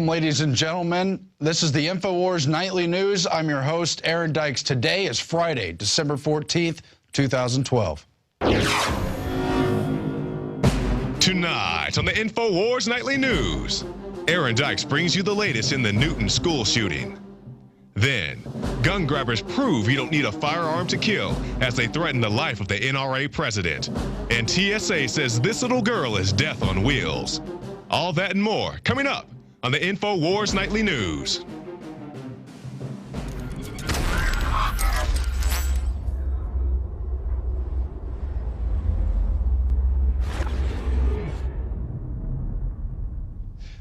Welcome, ladies and gentlemen. This is the Infowars Nightly News. I'm your host, Aaron Dykes. Today is Friday, December 14th, 2012. Tonight on the Infowars Nightly News, Aaron Dykes brings you the latest in the Newton school shooting. Then, gun grabbers prove you don't need a firearm to kill as they threaten the life of the NRA president. And TSA says this little girl is death on wheels. All that and more coming up on the Infowars Nightly News.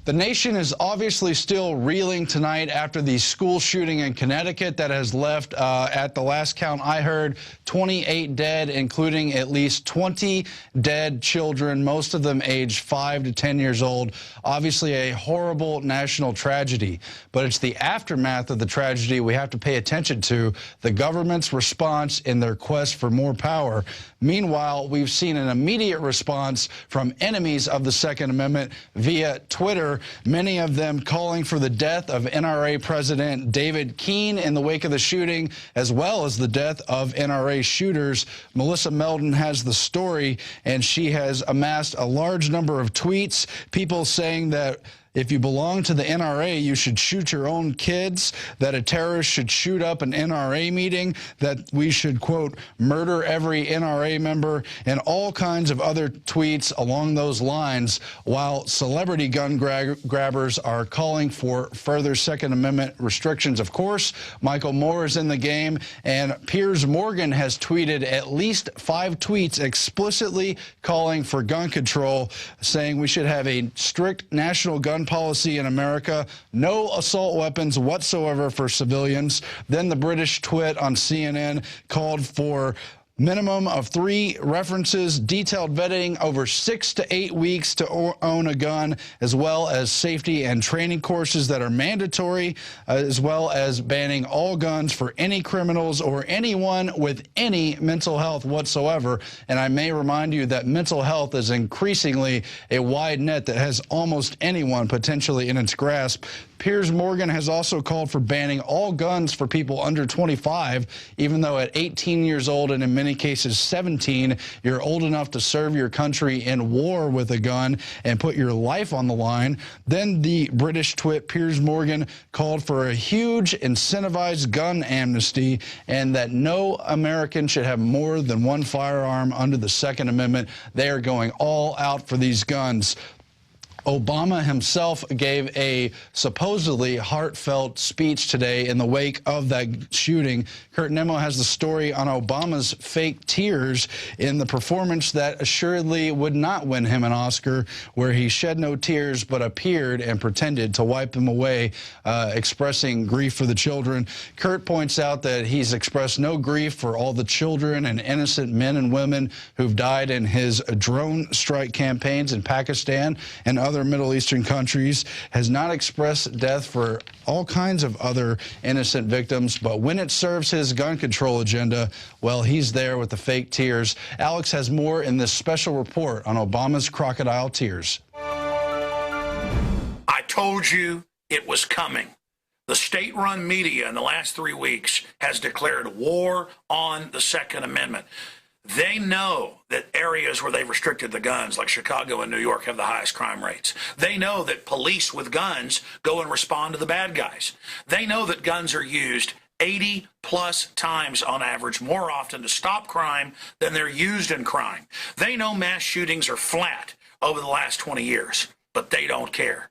The nation is obviously still reeling tonight after the school shooting in Connecticut that has left, at the last count I heard, 28 dead, including at least 20 dead children, most of them aged 5 to 10 years old. Obviously a horrible national tragedy, but it's the aftermath of the tragedy we have to pay attention to, the government's response in their quest for more power. Meanwhile, we've seen an immediate response from enemies of the Second Amendment via Twitter, many of them calling for the death of NRA President David Keene in the wake of the shooting, as well as the death of NRA shooters. Melissa Meldon has the story, and she has amassed a large number of tweets, people saying that if you belong to the NRA, you should shoot your own kids, that a terrorist should shoot up an NRA meeting, that we should, quote, murder every NRA member, and all kinds of other tweets along those lines, while celebrity gun grabbers are calling for further Second Amendment restrictions. Of course, Michael Moore is in the game, and Piers Morgan has tweeted at least 5 tweets explicitly calling for gun control, saying we should have a strict national gun policy in America, no assault weapons whatsoever for civilians. Then the British twit on CNN called for minimum of 3 references, detailed vetting over 6 to 8 weeks to own a gun, as well as safety and training courses that are mandatory, as well as banning all guns for any criminals or anyone with any mental health whatsoever. And I may remind you that mental health is increasingly a wide net that has almost anyone potentially in its grasp. Piers Morgan has also called for banning all guns for people under 25, even though at 18 years old and in many cases 17, you're old enough to serve your country in war with a gun and put your life on the line. Then the British twit Piers Morgan called for a huge incentivized gun amnesty and that no American should have more than 1 firearm under the Second Amendment. They are going all out for these guns. Obama himself gave a supposedly heartfelt speech today in the wake of that shooting. Kurt Nemo has the story on Obama's fake tears in the performance that assuredly would not win him an Oscar, where he shed no tears but appeared and pretended to wipe them away, expressing grief for the children. Kurt points out that he's expressed no grief for all the children and innocent men and women who've died in his drone strike campaigns in Pakistan and other Middle Eastern countries, has not expressed death for all kinds of other innocent victims, but when it serves his gun control agenda, well, he's there with the fake tears. Alex has more in this special report on Obama's crocodile tears. I told you it was coming. The state-run media in the last 3 weeks has declared war on the Second Amendment. They know that areas where they've restricted the guns, like Chicago and New York, have the highest crime rates. They know that police with guns go and respond to the bad guys. They know that guns are used 80-plus times on average, more often to stop crime than they're used in crime. They know mass shootings are flat over the last 20 years, but they don't care.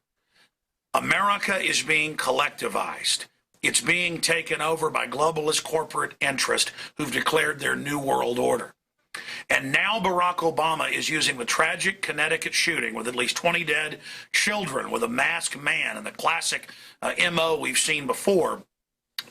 America is being collectivized. It's being taken over by globalist corporate interests who've declared their new world order. And now Barack Obama is using the tragic Connecticut shooting with at least 20 dead children with a masked man and the classic MO we've seen before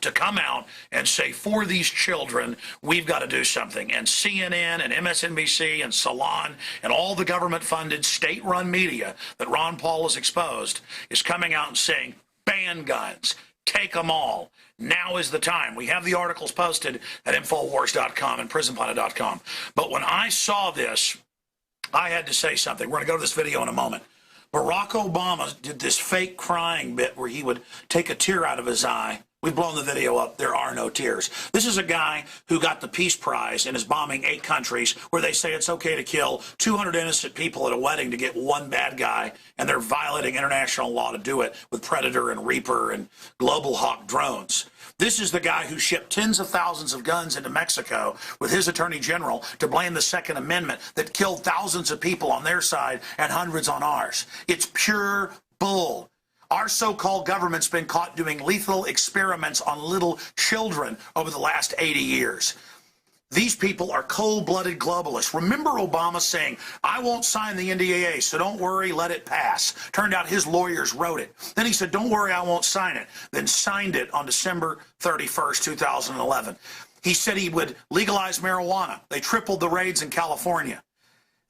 to come out and say, for these children, we've got to do something. And CNN and MSNBC and Salon and all the government-funded state-run media that Ron Paul has exposed is coming out and saying, ban guns, take them all. Now is the time. We have the articles posted at Infowars.com and PrisonPlanet.com. But when I saw this, I had to say something. We're going to go to this video in a moment. Barack Obama did this fake crying bit where he would take a tear out of his eye. We've blown the video up. There are no tears. This is a guy who got the Peace Prize and is bombing 8 countries where they say it's okay to kill 200 innocent people at a wedding to get one bad guy, and they're violating international law to do it with Predator and Reaper and Global Hawk drones. This is the guy who shipped tens of thousands of guns into Mexico with his attorney general to blame the Second Amendment that killed thousands of people on their side and hundreds on ours. It's pure bull. Our so-called government's been caught doing lethal experiments on little children over the last 80 years. These people are cold-blooded globalists. Remember Obama saying, I won't sign the NDAA, so don't worry, let it pass. Turned out his lawyers wrote it. Then he said, don't worry, I won't sign it. Then signed it on December 31st, 2011. He said he would legalize marijuana. They tripled the raids in California.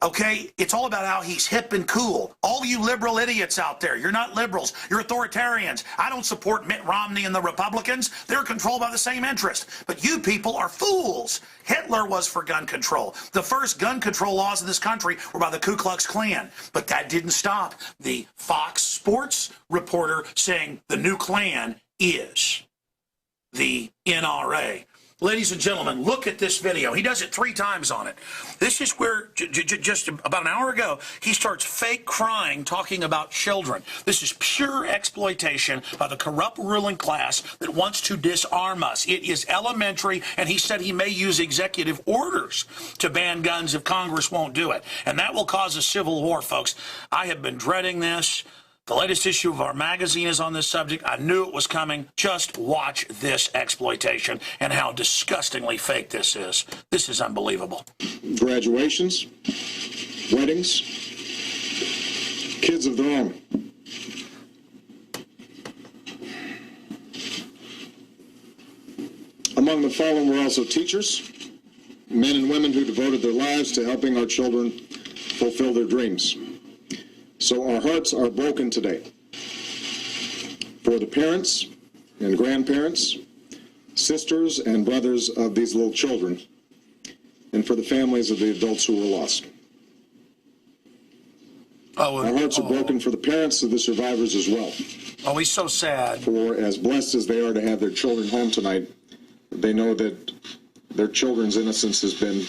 Okay, it's all about how he's hip and cool. All you liberal idiots out there, you're not liberals, you're authoritarians. I don't support Mitt Romney and the Republicans. They're controlled by the same interest. But you people are fools. Hitler was for gun control. The first gun control laws in this country were by the Ku Klux Klan. But that didn't stop the Fox Sports reporter saying the new Klan is the NRA. Ladies and gentlemen, look at this video. He does it 3 times on it. This is where, just about an hour ago, he starts fake crying, talking about children. This is pure exploitation by the corrupt ruling class that wants to disarm us. It is elementary, and he said he may use executive orders to ban guns if Congress won't do it. And that will cause a civil war, folks. I have been dreading this. The latest issue of our magazine is on this subject. I knew it was coming. Just watch this exploitation and how disgustingly fake this is. This is unbelievable. Graduations, weddings, kids of their own. Among the fallen were also teachers, men and women who devoted their lives to helping our children fulfill their dreams. So our hearts are broken today for the parents and grandparents, sisters and brothers of these little children, and for the families of the adults who were lost. Our hearts are broken for the parents of the survivors as well. Oh, he's so sad. For as blessed as they are to have their children home tonight, they know that their children's innocence has been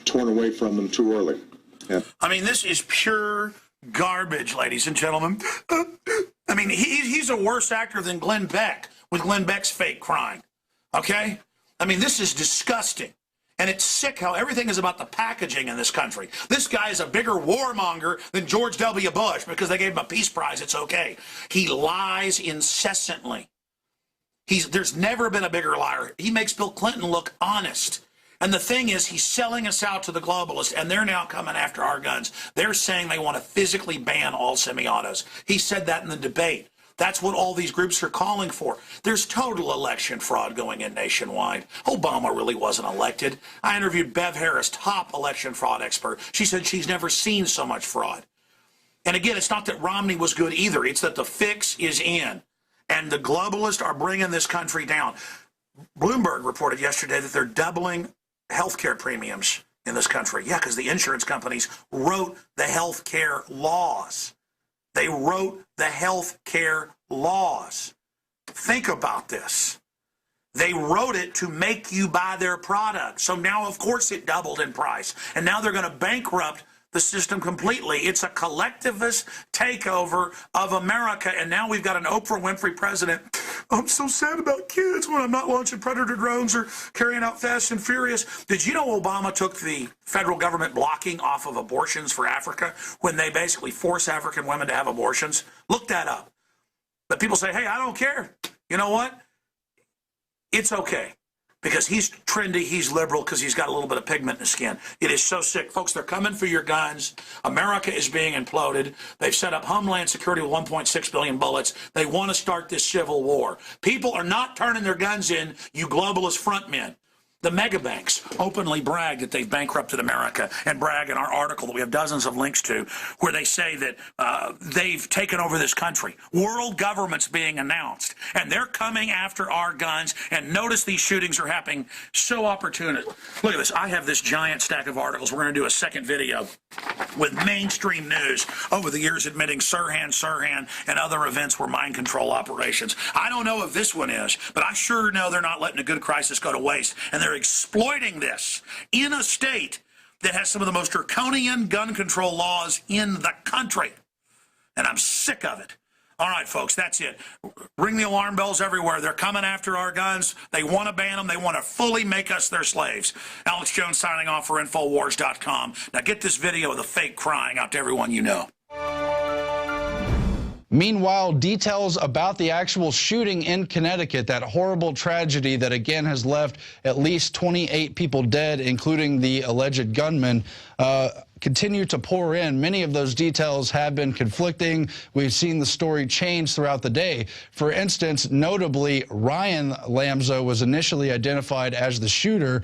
torn away from them too early. Yeah. I mean, this is pure garbage, ladies and gentlemen. I mean, he's a worse actor than Glenn Beck with Glenn Beck's fake crying. Okay? I mean, this is disgusting. And it's sick how everything is about the packaging in this country. This guy is a bigger warmonger than George W. Bush because they gave him a Peace Prize. It's okay. He lies incessantly. There's never been a bigger liar. He makes Bill Clinton look honest. And the thing is, he's selling us out to the globalists, and they're now coming after our guns. They're saying they want to physically ban all semi-autos. He said that in the debate. That's what all these groups are calling for. There's total election fraud going in nationwide. Obama really wasn't elected. I interviewed Bev Harris, top election fraud expert. She said she's never seen so much fraud. And again, it's not that Romney was good either. It's that the fix is in, and the globalists are bringing this country down. Bloomberg reported yesterday that they're doubling healthcare premiums in this country. Yeah, because the insurance companies wrote the healthcare laws. They wrote the healthcare laws. Think about this. They wrote it to make you buy their product. So now, of course, it doubled in price. And now they're going to bankrupt the system completely. It's a collectivist takeover of America. And now we've got an Oprah Winfrey president. I'm so sad about kids when I'm not launching Predator drones or carrying out Fast and Furious. Did you know Obama took the federal government blocking off of abortions for Africa when they basically force African women to have abortions? Look that up. But people say, hey, I don't care. You know what? It's okay. Because he's trendy, he's liberal, because he's got a little bit of pigment in his skin. It is so sick. Folks, they're coming for your guns. America is being imploded. They've set up Homeland Security with 1.6 billion bullets. They want to start this civil war. People are not turning their guns in, you globalist frontmen. The mega banks openly brag that they've bankrupted America and brag in our article that we have dozens of links to where they say that they've taken over this country. World government's being announced, and they're coming after our guns. And notice these shootings are happening so opportune. Look at this. I have this giant stack of articles. We're going to do a second video. with mainstream news over the years admitting Sirhan, and other events were mind control operations. I don't know if this one is, but I sure know they're not letting a good crisis go to waste, and they're exploiting this in a state that has some of the most draconian gun control laws in the country. And I'm sick of it. All right, folks, that's it. Ring the alarm bells everywhere. They're coming after our guns. They want to ban them. They want to fully make us their slaves. Alex Jones signing off for Infowars.com. Now get this video of the fake crying out to everyone you know. Meanwhile, details about the actual shooting in Connecticut, that horrible tragedy that again has left at least 28 people dead, including the alleged gunman, continue to pour in. Many of those details have been conflicting. We've seen the story change throughout the day. For instance, notably, Ryan Lamza was initially identified as the shooter.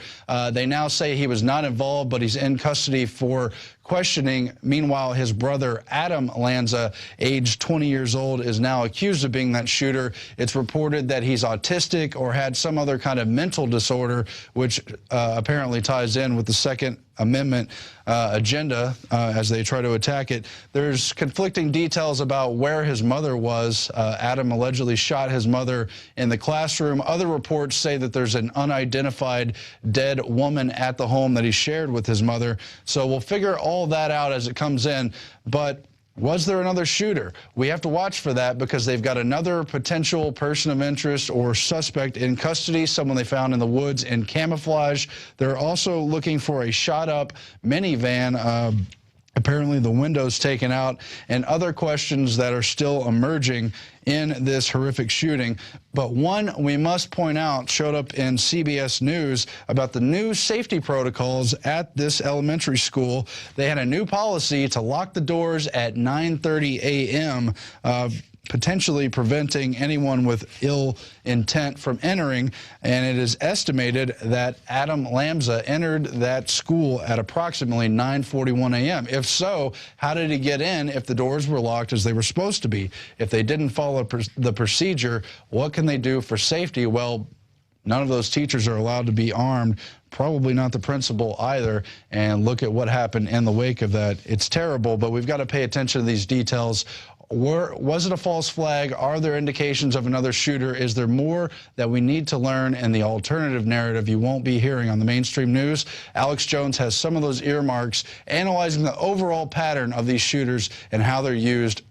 They now say he was not involved, but he's in custody for questioning. Meanwhile, his brother, Adam Lanza, aged 20 years old, is now accused of being that shooter. It's reported that he's autistic or had some other kind of mental disorder, which apparently ties in with the Second Amendment agenda as they try to attack it. There's conflicting details about where his mother was. Adam allegedly shot his mother in the classroom. Other reports say that there's an unidentified dead woman at the home that he shared with his mother. So we'll figure all that out as it comes in. But was there another shooter? We have to watch for that because they've got another potential person of interest or suspect in custody, someone they found in the woods in camouflage. They're also looking for a shot-up minivan, apparently the windows taken out, and other questions that are still emerging in this horrific shooting. But one we must point out showed up in CBS News about the new safety protocols at this elementary school. They had a new policy to lock the doors at 9:30 a.m., potentially preventing anyone with ill intent from entering. And it is estimated that Adam Lamza entered that school at approximately 9:41 a.m. If so, how did he get in if the doors were locked as they were supposed to be? If they didn't follow the procedure, what can they do for safety? Well, none of those teachers are allowed to be armed, probably not the principal either, and look at what happened in the wake of that. It's terrible, but we've got to pay attention to these details. Was it a false flag? Are there indications of another shooter? Is there more that we need to learn in the alternative narrative you won't be hearing on the mainstream news? Alex Jones has some of those earmarks, analyzing the overall pattern of these shooters and how they're used